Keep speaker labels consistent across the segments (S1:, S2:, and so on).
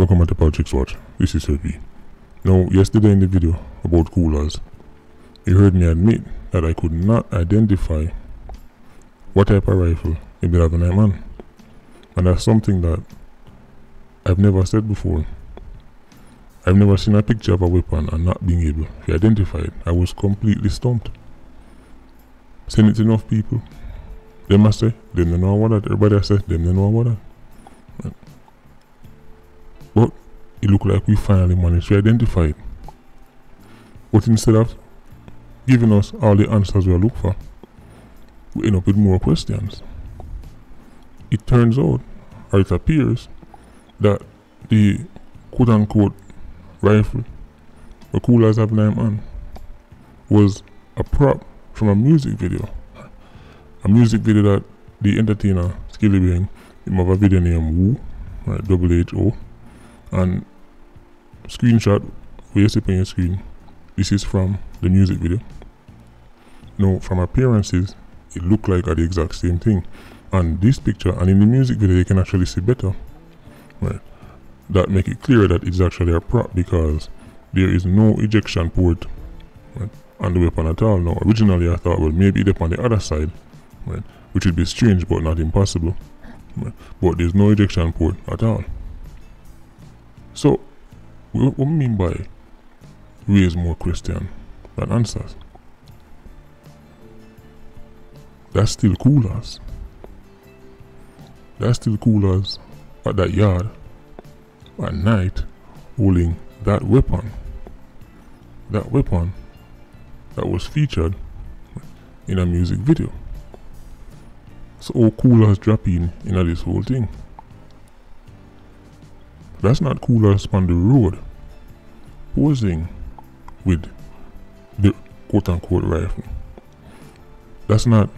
S1: Welcome to Projects Watch. This is Sir B. Now, yesterday in the video about coolers, you heard me admit that I could not identify what type of rifle it would have in my hand. And that's something that I've never said before. I've never seen a picture of a weapon and not being able to identify it. I was completely stumped. Send it to enough people. Them I say, them they know what that. Everybody I say, them they know what that. Right. But it looked like we finally managed to identify it. But instead of giving us all the answers we are looking for, we end up with more questions. It turns out, or it appears, that the quote-unquote rifle the coolers have in hand was a prop from a music video. A music video that the entertainer Skillibeng, him have a video named Who, right, WHO, and screenshot where you see on your screen. This is from the music video. Now, from appearances, it looked like the exact same thing. And this picture, and in the music video, you can actually see better. Right. That make it clear that it's actually a prop because there is no ejection port, right, on the weapon at all. Now, originally I thought, well, maybe it's on the other side, right, which would be strange but not impossible. Right. But there's no ejection port at all. So, what we mean by raise more questions than answers? That's still coolers. That's still coolers at that yard at night holding that weapon. That weapon that was featured in a music video. So all coolers drop in this whole thing. That's not coolers on the road posing with the quote-unquote rifle. That's not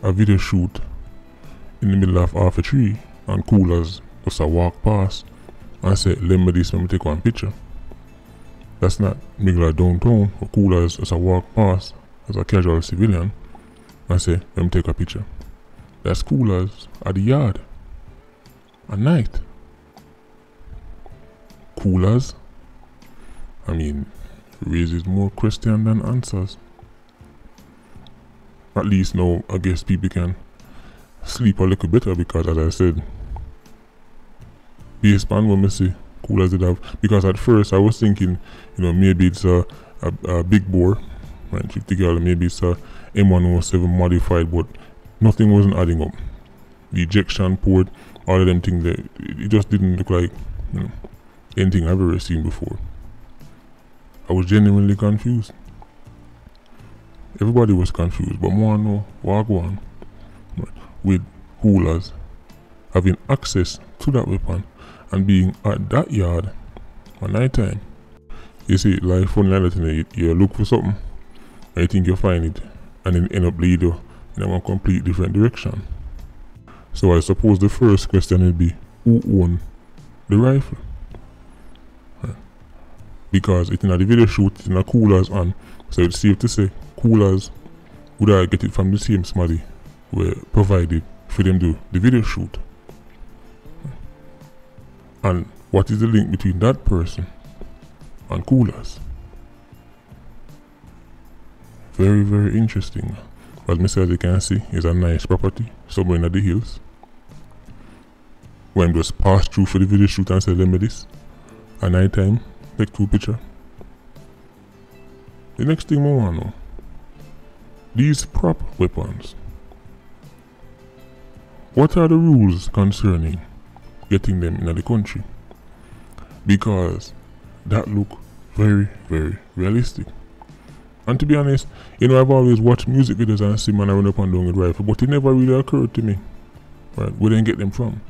S1: a video shoot in the middle of half a tree and coolers just a walk past and say, let me this, let me take one picture. That's not middle of downtown or coolers just a walk past as a casual civilian and say, let me take a picture. That's coolers at the yard at night. Coolers, I mean, raises more questions than answers. At least now, I guess people can sleep a little better because, as I said, based on what I see, coolers did have. Because at first I was thinking, maybe it's a big bore, right, 50 gallon, maybe it's a M107 modified, but nothing wasn't adding up. The ejection port, all of them things, it just didn't look like anything I've ever seen before. I was genuinely confused. Everybody was confused, but more know what go on, right, with coolers having access to that weapon and being at that yard at night time. You see, like funny like that, you look for something and you think you find it and then end up lead you in a complete different direction. So I suppose the first question would be, who owned the rifle? Right. Because it's in a video shoot, it's in a coolers on, so it's safe to say coolers would I get it from the same somebody were provided for them to do the video shoot. And what is the link between that person and coolers? Very, very interesting. As Mr. you can see, is a nice property somewhere in the hills. When just passed through for the video shoot and said, let me this. At night time, take two picture. The next thing I want to know, these prop weapons, what are the rules concerning getting them in the country? Because that look very, very realistic. And to be honest, I've always watched music videos and see man run up and down with rifle, but it never really occurred to me, right, where they get them from.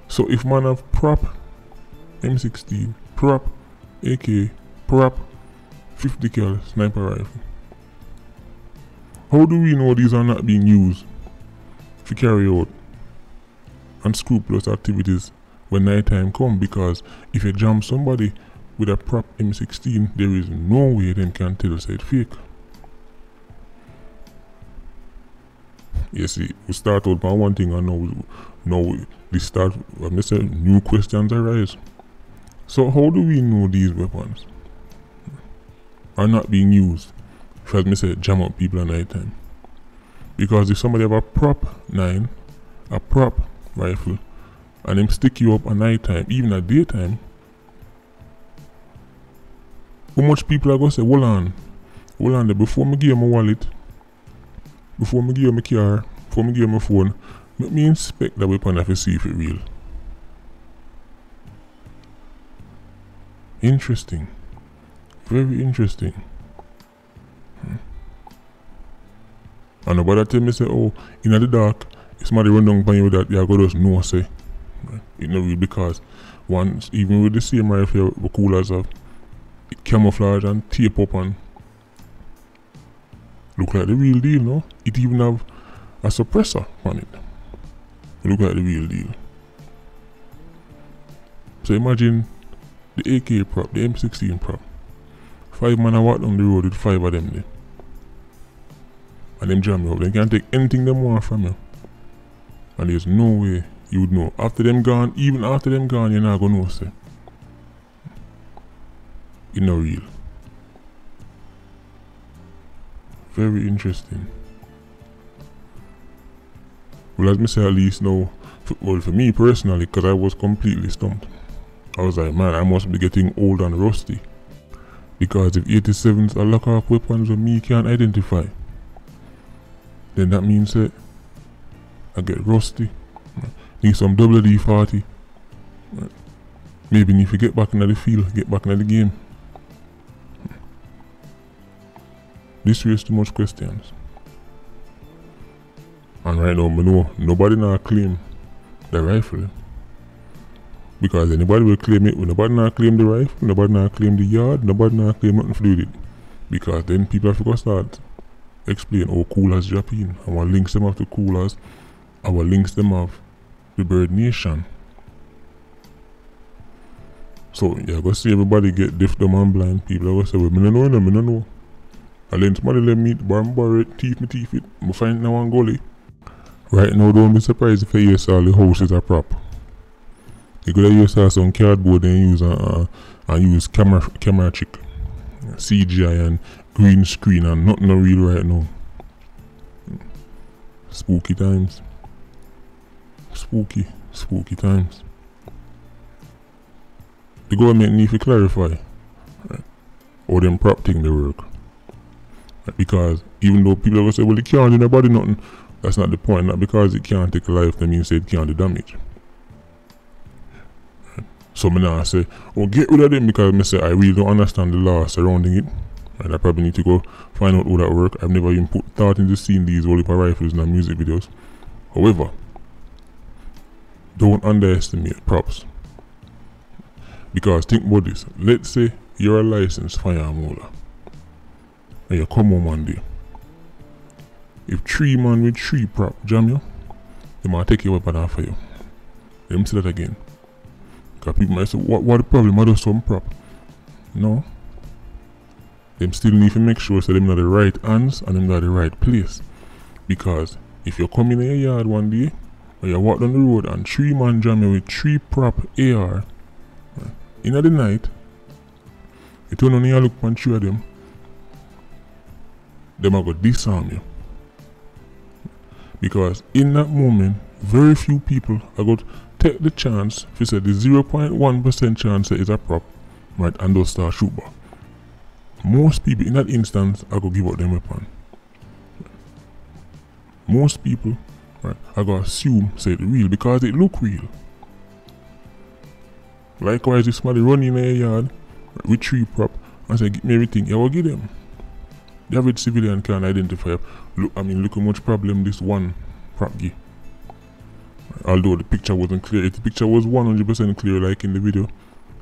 S1: So if man have prop M16, prop AK, prop 50 cal sniper rifle, how do we know these are not being used to carry out unscrupulous activities when night time come? Because if you jam somebody with a prop M16, there is no way them can tell say it's fake. You see, we start out by one thing and now Now this start, I say, new questions arise. So how do we know these weapons are not being used, as me say, jam up people at night time? Because if somebody have a prop 9, a prop rifle, and them stick you up at night time, even at daytime, how much people are gonna say, hold on there, before me give you my wallet, before me give you my car, before me give you my phone, let me inspect the weapon to see if it's real. Interesting. Very interesting. And nobody tell me say, oh, in the dark, if somebody run down upon you that you're going to just know, say. It's not real, because once, even with the same rifle the coolers have, it camouflage and tape up and look like the real deal, no? It even have a suppressor on it. Look like the real deal. So imagine the AK prop, the M16 prop. 5 man are walk down the road with 5 of them there. And them jam you up. They can't take anything they want from you. And there's no way you would know. After them gone, even after them gone, you're not gonna know, say. It's not real. Very interesting. Well, as me say, at least now, for me personally, because I was completely stumped. I was like, man, I must be getting old and rusty. Because if 87s are lock off weapons that me can't identify, then that means that I get rusty. Need some WD-40. Maybe need to get back into the field, get back into the game. This raises too much questions. And right now, I know nobody now claim the rifle. Because anybody will claim it, nobody now claim the rifle, nobody now claim the yard, nobody now claim nothing to do with it. Because then people have to start explain how coolers drop in. Our links them have to coolers, our links them have the Bird Nation. So you're gonna see everybody get deaf, dumb and blind. People are gonna say, well, I don't know. And then somebody let me borrow it, teeth it, I find now one gully. Right now, don't be surprised if you hear all the houses are prop. You could have some cardboard and use camera trick, CGI and green screen and nothing real right now. Spooky times. Spooky times. The government need to clarify how them prop thing they work. Because even though people are going to say, well, it can't do nobody nothing, that's not the point. Not because it can't take a life, that means it can't do damage. So I now say, oh, get rid of them, because I say I really don't understand the law surrounding it. And I probably need to go find out how that work. I've never even put thought into seeing these whole heap of rifles in our music videos. However, don't underestimate props. Because think about this. Let's say you're a licensed firearm holder. And you come home one day. If 3 man with 3 prop jam you, they might take your weapon off of you. Let me say that again. Because people might say, what the problem? I do some prop. No. Them still need to make sure so them are the right hands and them are the right place. Because if you come in your yard one day, or you walk down the road and 3 man jam you with 3 prop AR, in the night, you turn on and you look and 3 of them are going to disarm you. Because in that moment, very few people are going to take the chance, if you say the 0.1% chance that it's a prop, right, and they'll start shoot back. Most people in that instance are going to give up their weapon. Most people, right, are going to assume say it's real because it look real. Likewise, if somebody run in a yard with 3 prop and say, give me everything, you will give them. The average civilian can identify. Look how much problem this one prop give. Although the picture wasn't clear, if the picture was 100% clear like in the video,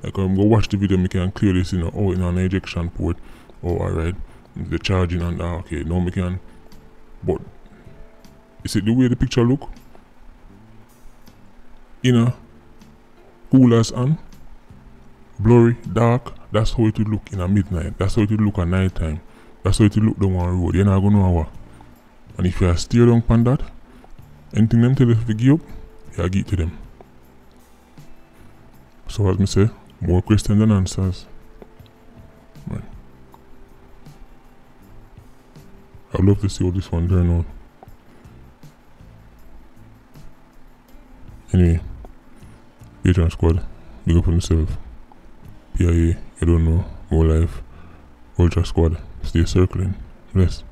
S1: like go watch the video, we can clearly see now, oh, in an ejection port, oh, alright, the charging and okay, now we can, but is it the way the picture look? Coolers on, blurry, dark, that's how it would look in a midnight, that's how it would look at night time. That's how it look down one road. You're not going to know what. And if you are steer down on that, anything them tell you to give up, I give it to them. So as me say, more questions than answers. Man. I'd love to see how this one turn out. Anyway, Patreon squad, big up on yourself. PIA, you don't know, more life. Ultra squad, stay circling. Bless.